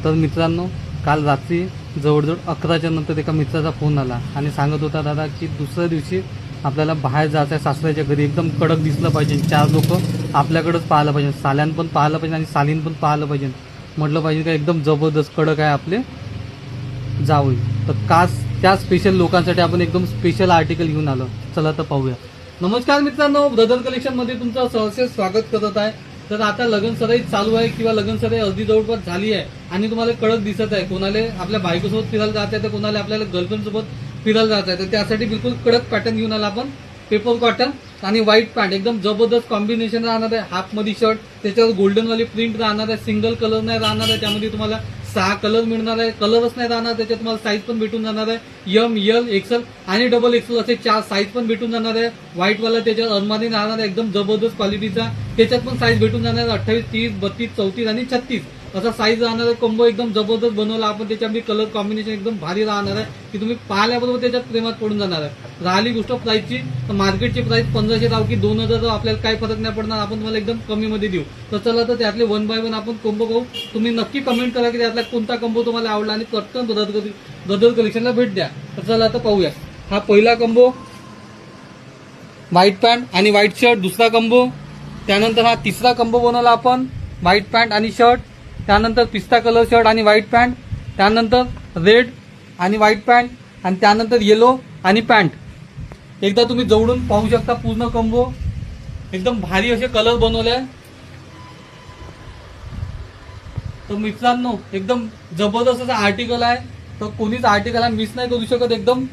तर मित्रांनो, काल रात्री जवळजवळ 11च्या नंतर एका मित्राचा फोन आला आणि सांगत होता दादा की दुसऱ्या दिवशी आपल्याला बाहेर जायचं आहे सासऱ्याच्या घरी, एकदम कडक दिसलं पाहिजे, 4 लोक आपल्याकडेच पाहायला पाहिजे, साल्यान पण पाहायला पाहिजे आणि सालीन पण पाहायला पाहिजे. म्हटलं पाहिजे का एकदम जबरदस्त कडक आहे आपले जावई. तर त्या स्पेशल लोकांसाठी आपण एकदम स्पेशल आर्टिकल घेऊन आलो. चला तर पाहूया. नमस्कार मित्रांनो, ब्रदर कलेक्शन मध्ये तुमचं सहर्ष स्वागत करत आहे. तर आता लग्न सराई चालू आहे किंवा लग्न सराई अर्धी जवळपास झाली आहे आणि तुम्हाला कडक दिसत आहे. कोणाला आपल्या बायकोसोबत फिरायला जात आहे तर कोणाला आपल्याला गर्लफ्रेंड सोबत फिरायला जात आहे. तर त्यासाठी बिलकुल कडक पॅटर्न घेऊन आला आपण. पेपर कॉटन आणि व्हाईट पॅन्ट, एकदम जबरदस्त कॉम्बिनेशन राहणार आहे. हाफ मध्ये शर्ट, त्याच्यावर गोल्डन वाली प्रिंट राहणार आहे. सिंगल कलर नाही राहणार आहे, त्यामध्ये तुम्हाला 6 कलर मिळणार आहे. कलरच नाही राहणार, त्याच्यात तुम्हाला साईज पण भेटून जाणार आहे. एम, एल, एक्सेल आणि डबल एक्सेल असे 4 साईज पण भेटून जाणार आहे. व्हाईट वाला त्याच्यात अरमानी राहणार आहे, एकदम जबरदस्त क्वालिटीचा. त्याच्यात पण साईज भेटून जाणार आहे 28, 30, 32, 34 आणि 36 असा साईज राहणार आहे. कॉम्बो एकदम जबरदस्त बनवला आपण. त्याच्यामध्ये कलर कॉम्बिनेशन एकदम भारी राहणार आहे की तुम्ही पाहिल्याबरोबर त्याच्यात प्रेमात पडून जाणार आहे. राहिली गोष्ट प्राइसची, तर मार्केटची प्राइस 1500 राहू की 2000 आपल्याला काही फरक नाही पडणार. आपण तुम्हाला एकदम कमी मध्ये देऊ. तर चला तर त्यातले 1 बाय 1 आपण कॉम्बो पाहू. तुम्ही नक्की कमेंट करा की त्यातला कोणता कॉम्बो तुम्हाला आवडला आणि पटकन ब्रदर कलेक्शनला भेट द्या. तर चला आता पाहूया. हा पहिला कॉम्बो व्हाईट पॅन्ट आणि व्हाईट शर्ट, दुसरा कॉम्बो. त्यानंतर हा तिसरा कॉम्बो बनवला आपण, व्हाईट पॅन्ट आणि शर्ट. त्यानंतर पिस्ता कलर शर्ट आणि व्हाईट पॅन्ट. त्यानंतर रेड आणि व्हाईट पॅन्ट आणि त्यानंतर येलो आणि पॅन्ट. एकदा तुम्ही जवळून पाहू शकता पूर्ण कॉम्बो. एकदम भारी असे कलर बनवले. तर मित्रांनो, एकदम जबरदस्त असं आर्टिकल आहे. तर कोणीच आर्टिकलला मिस नाही करू शकत. एकदम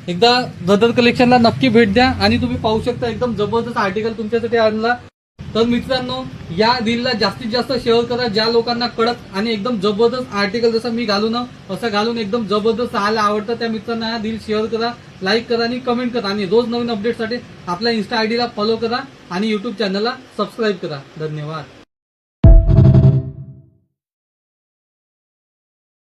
एकदा ब्रदर कलेक्शनला नक्की भेट द्या आणि तुम्ही पाहू शकता एकदम जबरदस्त आर्टिकल तुमच्यासाठी आणला. तर मित्रांनो, या रीलला जास्तीत जास्त शेअर करा. ज्या लोकांना कडक आणि एकदम जबरदस्त आर्टिकल जसं मी घालून असं घालून एकदम जबरदस्त राहायला आवडतं, त्या मित्रांना हा रील शेअर करा, लाईक करा आणि कमेंट करा. आणि रोज नवीन अपडेटसाठी आपल्या इन्स्टा आयडीला फॉलो करा आणि युट्यूब चॅनलला सबस्क्राईब करा. धन्यवाद.